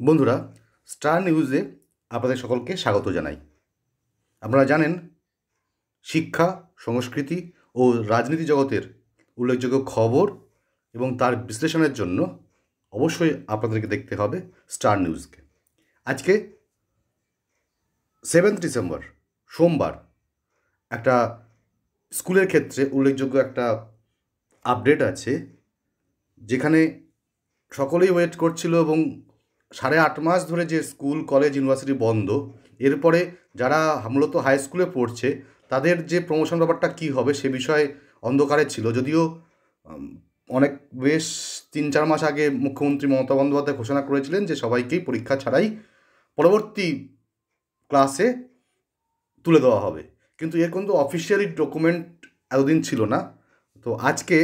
বন্ধুরা, স্টার নিউজে আপনাদের সকলকে স্বাগত জানাই। আপনারা জানেন, শিক্ষা, সংস্কৃতি ও রাজনীতি জগতের উল্লেখযোগ্য খবর এবং তার বিশ্লেষণের জন্য অবশ্যই আপনাদেরকে দেখতে হবে স্টার নিউজকে। আজকে 7 ডিসেম্বর সোমবার একটা স্কুলের ক্ষেত্রে উল্লেখযোগ্য একটা আপডেট আছে, যেখানে সকলেই ওয়েট করছিল এবং 8.5 মাস ধরে যে স্কুল কলেজ ইউনিভার্সিটি বন্ধ, এরপরে যারা মূলত হাই স্কুলে পড়ছে তাদের যে প্রমোশন ব্যাপারটা কী হবে সে বিষয়ে অন্ধকারে ছিল। যদিও উম, অনেক বেশ 3-4 মাস আগে মুখ্যমন্ত্রী মমতা বন্দ্যোপাধ্যায় ঘোষণা করেছিলেন যে সবাইকেই পরীক্ষা ছাড়াই পরবর্তী ক্লাসে তুলে দেওয়া হবে, কিন্তু এর কিন্তু অফিসিয়ালি ডকুমেন্ট এতদিন ছিল না। তো আজকে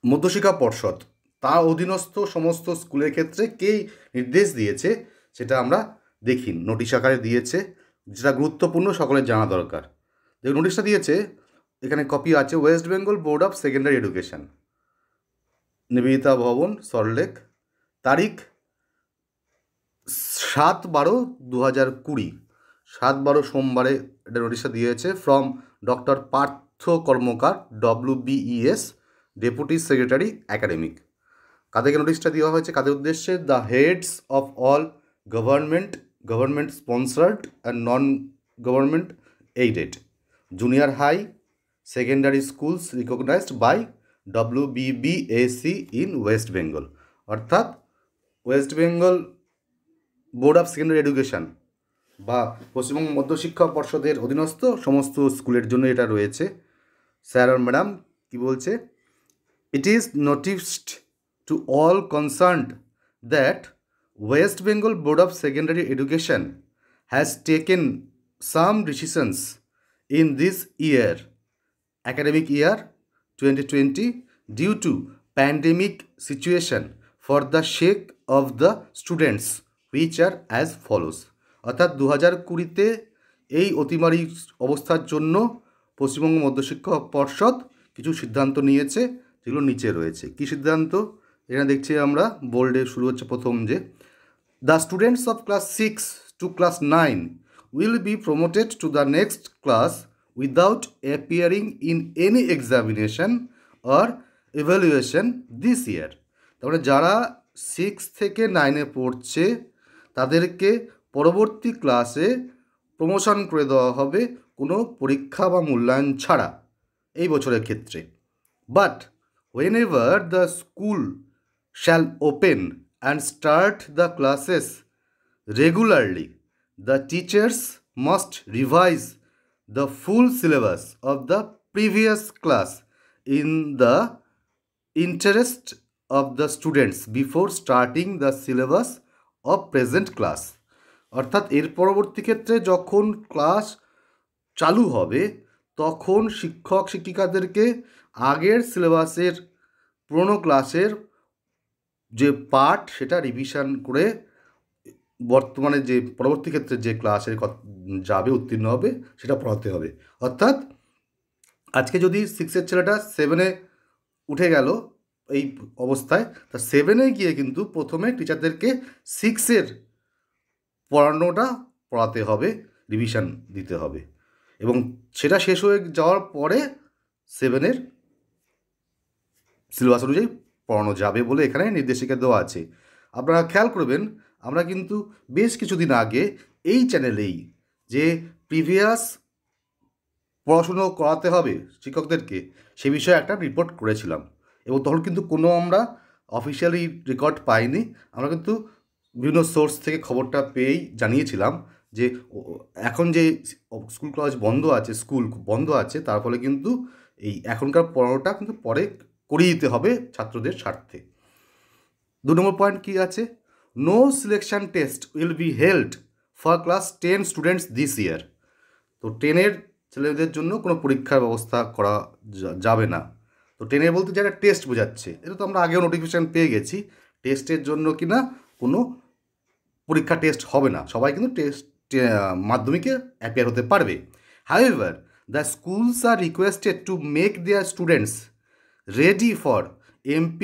মধ্যশিক্ষা পর্ষদ তার অধীনস্থ সমস্ত স্কুলের ক্ষেত্রে কে নির্দেশ দিয়েছে সেটা আমরা দেখি। নোটিশ আকারে দিয়েছে, যেটা গুরুত্বপূর্ণ, সকলের জানা দরকার। দেখুন, নোটিশটা দিয়েছে, এখানে কপি আছে। West Bengal Board of Secondary Education, Nivedita Bhavan, Salt Lake. তারিখ 7/12/2020, 7/12 সোমবারে এটা নোটিশটা দিয়েছে। From doctor Partha Karmakar, WBES, deputy secretary academic. কাদেরকে নোটিশটা দেওয়া হয়েছে, কাদের উদ্দেশ্যে? The heads of all government sponsored and non government aided junior high secondary schools recognised by WBBAC in West Bengal. অর্থাৎ West Bengal Board of Secondary Education বা পশ্চিমবঙ্গ মধ্যশিক্ষা পর্ষদের অধীনস্থ সমস্ত স্কুলের জন্য এটা রয়েছে। স্যার আর ম্যাডাম কী বলছে? It is noticed to all concerned that West Bengal Board of Secondary Education has taken some decisions in this year, academic year 2020, due to pandemic situation for the sake of the students, which are as follows. অর্থাৎ 2020-তে এই অতিমারী অবস্থার জন্য পশ্চিমবঙ্গ মধ্যশিক্ষা পর্ষদ কিছু সিদ্ধান্ত নিয়েছে, যেগুলো নিচে রয়েছে। কী সিদ্ধান্ত? এখানে দেখছি আমরা, বোল্ডে শুরু হচ্ছে প্রথম যে, the students of class 6 to class 9 will be promoted to the next class without appearing in any examination or evaluation this year. তারপরে যারা 6 থেকে 9-এ পড়ছে তাদেরকে পরবর্তী ক্লাসে প্রমোশন করে দেওয়া হবে কোনো পরীক্ষা বা মূল্যায়ন ছাড়া এই বছরের ক্ষেত্রে। But whenever the school shall open and start the classes regularly, the teachers must revise the full syllabus of the previous class in the interest of the students before starting the syllabus of present class. অর্থাৎ এর পরবর্তী ক্ষেত্রে যখন class চালু হবে তখন শিক্ষক শিক্ষিকাদেরকে আগের সিলেবাসের পুরনো ক্লাসের যে পাঠ সেটা রিভিশন করে বর্তমানে যে পরবর্তী ক্ষেত্রে যে ক্লাসের যাবে, উত্তীর্ণ হবে, সেটা পড়াতে হবে। অর্থাৎ আজকে যদি 6-এর ছেলেটা 7-এ উঠে গেল এই অবস্থায়, তা 7-এ গিয়ে কিন্তু প্রথমে টিচারদেরকে 6-এর পড়ানোটা পড়াতে হবে, রিভিশন দিতে হবে, এবং সেটা শেষ হয়ে যাওয়ার পরে 7-এর সিলেবাস অনুযায়ী পড়ানো যাবে বলে এখানে নির্দেশিকা দেওয়া আছে। আপনারা খেয়াল করবেন, আমরা কিন্তু বেশ কিছুদিন আগে এই চ্যানেলেই যে প্রিভিয়াস পড়াশুনো করাতে হবে শিক্ষকদেরকে সে বিষয়ে একটা রিপোর্ট করেছিলাম, এবং তখন কিন্তু কোনো আমরা অফিসিয়ালি রেকর্ড পাইনি। আমরা কিন্তু বিভিন্ন সোর্স থেকে খবরটা পেয়েই জানিয়েছিলাম যে এখন যে স্কুল কলেজ বন্ধ আছে, স্কুল বন্ধ আছে, তার ফলে কিন্তু এই এখনকার পড়ানোটা কিন্তু পরে করিয়ে দিতে হবে ছাত্রদের স্বার্থে। 2 নম্বর পয়েন্ট কী আছে? No selection test will be held for class 10 students this year. তো 10-এর ছেলেদের জন্য কোনো পরীক্ষার ব্যবস্থা করা যাবে না। তো 10-এর বলতে যারা টেস্ট বোঝাচ্ছে, এটা তো আমরা আগেও নোটিফিকেশান পেয়ে গেছি, টেস্টের জন্য কি না কোনো পরীক্ষা টেস্ট হবে না, সবাই কিন্তু মাধ্যমিকে অ্যাপিয়ার হতে পারবে। However the schools are requested to make their students ready for MP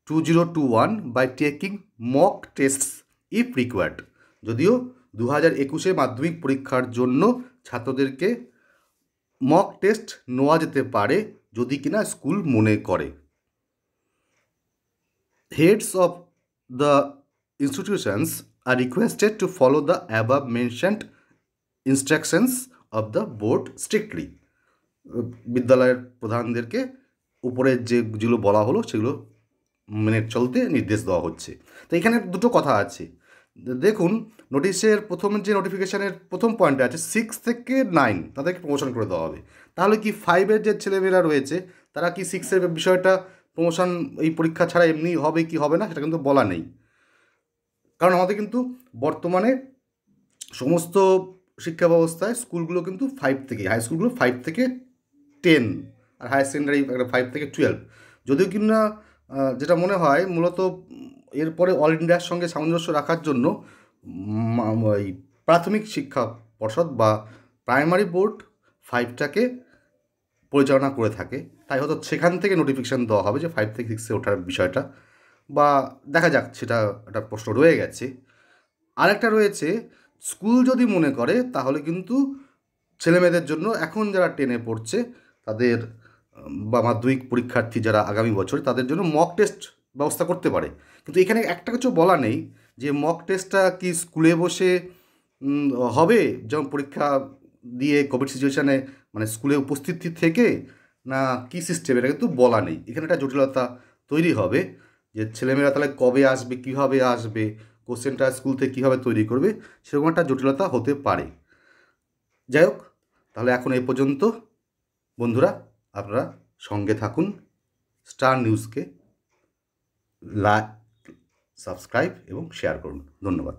2021 by taking mock tests if required। যদিও 2021 মাধ্যমিক পরীক্ষার জন্য ছাত্রদেরকে মক টেস্ট নেওয়া যেতে পারে যদি কিনা স্কুল মনে করে। Heads of the institutions are requested to follow the above mentioned instructions of the board strictly। বিদ্যালয়ের প্রধানদেরকে উপরের যেগুলো বলা হলো সেগুলো মেনে চলতে নির্দেশ দেওয়া হচ্ছে। তো এখানে দুটো কথা আছে। দেখুন, নোটিশের প্রথম যে নোটিফিকেশানের প্রথম পয়েন্টে আছে 6 থেকে 9 তাদেরকে প্রমোশন করে দেওয়া হবে। তাহলে কি 5-এর যে ছেলেমেয়েরা রয়েছে তারা কি 6-এর বিষয়টা প্রমোশন এই পরীক্ষা ছাড়া এমনি হবে কি হবে না সেটা কিন্তু বলা নেই। কারণ আমাদের কিন্তু বর্তমানে সমস্ত শিক্ষা ব্যবস্থায় স্কুলগুলো কিন্তু 5 থেকে, হাই স্কুলগুলো 5 থেকে 10 আর হায়ার সেকেন্ডারি 5 থেকে 12। যদিও কিনা যেটা মনে হয় মূলত এরপরে অল ইন্ডিয়ার সঙ্গে সামঞ্জস্য রাখার জন্য এই প্রাথমিক শিক্ষা পর্ষদ বা প্রাইমারি বোর্ড 5টাকে পরিচালনা করে থাকে, তাই হয়তো সেখান থেকে নোটিফিকেশান দেওয়া হবে যে 5 থেকে 6-এ ওঠার বিষয়টা, বা দেখা যাক, সেটা একটা প্রশ্ন রয়ে গেছে। আরেকটা রয়েছে, স্কুল যদি মনে করে তাহলে কিন্তু ছেলেমেয়েদের জন্য এখন যারা 10-এ পড়ছে তাদের বা মাধ্যমিক পরীক্ষার্থী যারা আগামী বছর তাদের জন্য মক টেস্ট ব্যবস্থা করতে পারে। কিন্তু এখানে একটা কিছু বলা নেই যে মক টেস্টটা কি স্কুলে বসে হবে, যেমন পরীক্ষা দিয়ে কোভিড সিচুয়েশানে মানে স্কুলে উপস্থিতি থেকে, না কী সিস্টেম, এটা কিন্তু বলা নেই। এখানে একটা জটিলতা তৈরি হবে যে ছেলেমেয়েরা তাহলে কবে আসবে, কীভাবে আসবে, কোশ্চেনটা স্কুল থেকে কীভাবে তৈরি করবে, সেরকম একটা জটিলতা হতে পারে। যাই হোক, তাহলে এখন এই পর্যন্ত। বন্ধুরা, আপনারা সঙ্গে থাকুন, স্টার নিউজকে লাইক, সাবস্ক্রাইব এবং শেয়ার করুন। ধন্যবাদ।